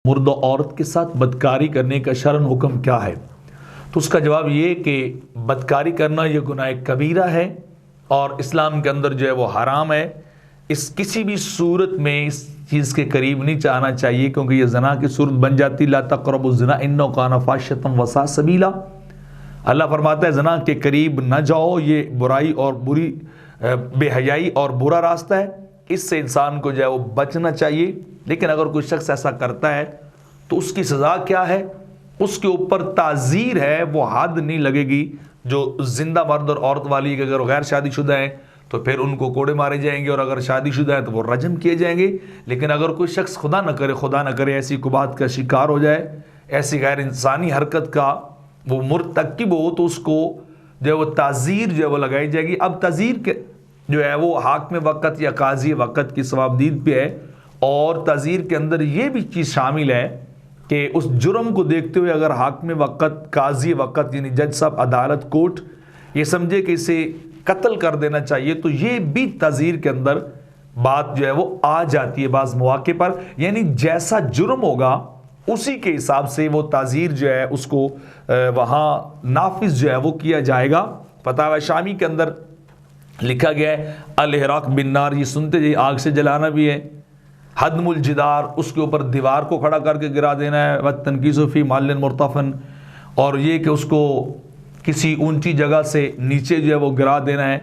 मुर्दा औरत के साथ बदकारी करने का शरन हुक्म क्या है? तो उसका जवाब ये कि बदकारी करना ये गुनाह कबीरा है और इस्लाम के अंदर जो है वो हराम है। इस किसी भी सूरत में इस चीज़ के करीब नहीं जाना चाहिए, क्योंकि ये जना की सूरत बन जाती। ला तक़रबुज़ ज़िना इन्नहु काना फ़ाहिशतन व साअ सबीला। अल्लाह फरमाता है जना के करीब न जाओ, ये बुराई और बुरी बेहयाई और बुरा रास्ता है, इससे इंसान को जो है वो बचना चाहिए। लेकिन अगर कोई शख्स ऐसा करता है तो उसकी सज़ा क्या है? उसके ऊपर ताज़ीर है, वो हद नहीं लगेगी जो जिंदा मर्द और औरत वाली। अगर गैर शादीशुदा हैं तो फिर उनको कोड़े मारे जाएंगे, और अगर शादीशुदा है तो वो रजम किए जाएंगे। लेकिन अगर कोई शख्स खुदा न करे ऐसी कुबात का शिकार हो जाए, ऐसी गैर इंसानी हरकत का वो मुर्तकिब हो, तो उसको जो है वो ताज़ीर जो है वो लगाई जाएगी। अब ताज़ीर के जो है वो हाकिम वक़्त या काजी वक़्त की सवाबदीद पे है, और ताज़ीर के अंदर ये भी चीज़ शामिल है कि उस जुर्म को देखते हुए अगर हाकिम वक़्त, काजी वक़्त यानी जज साहब, अदालत, कोर्ट ये समझे कि इसे कत्ल कर देना चाहिए, तो ये भी ताज़ीर के अंदर बात जो है वो आ जाती है बाज़ मौके पर। यानी जैसा जुर्म होगा उसी के हिसाब से वो ताज़ीर जो है उसको वहाँ नाफिज जो है वो किया जाएगा। फतावा शामी के अंदर लिखा गया है अल-इहराक़ बिन्नार, ये सुनते ही आग से जलाना भी है। हदमुल जिदार, उसके ऊपर दीवार को खड़ा करके गिरा देना है। व तनकीज़ु फ़ी मालिन मुर्तफ़न, और ये कि उसको किसी ऊंची जगह से नीचे जो है वो गिरा देना है,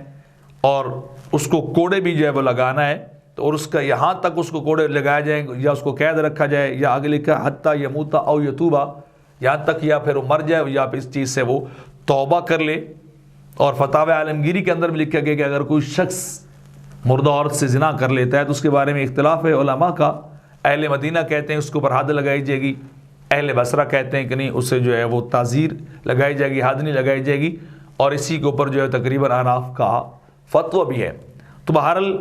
और उसको कोड़े भी जो है वो लगाना है। तो और उसका यहाँ तक उसको कोड़े लगाए जाएंगे या उसको कैद रखा जाए, या आगे लिखा हत्ता यमूता औ यतूबा, यहाँ तक या फिर वो मर जाए या फिर इस चीज़ से वो तौबा कर ले। और फतावा आलमगीरी के अंदर भी लिखा गया कि अगर कोई शख्स मुर्दा औरत से जिना कर लेता है तो उसके बारे में इख्तिलाफ है उलमा का। अहले मदीना कहते हैं उसके ऊपर हद लगाई जाएगी, अहले बसरा कहते हैं कि नहीं, उससे जो है वो ताज़ीर लगाई जाएगी, हद नहीं लगाई जाएगी। और इसी के ऊपर जो है तकरीबन अहनाफ का फतवा भी है। तो बहरहाल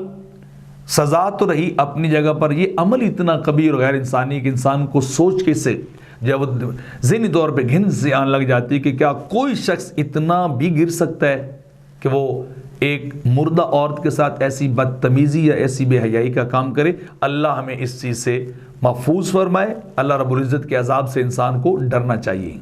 सज़ा तो रही अपनी जगह पर, ये अमल इतना कबीर गैर इंसानी कि इंसान को सोच के से जब वो ज़हनी तौर पे घिन से आने लग जाती है कि क्या कोई शख्स इतना भी गिर सकता है कि वो एक मुर्दा औरत के साथ ऐसी बदतमीज़ी या ऐसी बेहयाई का काम करे। अल्लाह हमें इस चीज़ से महफूज फरमाए। अल्लाह रब्बुल इज़्ज़त के अज़ाब से इंसान को डरना चाहिए।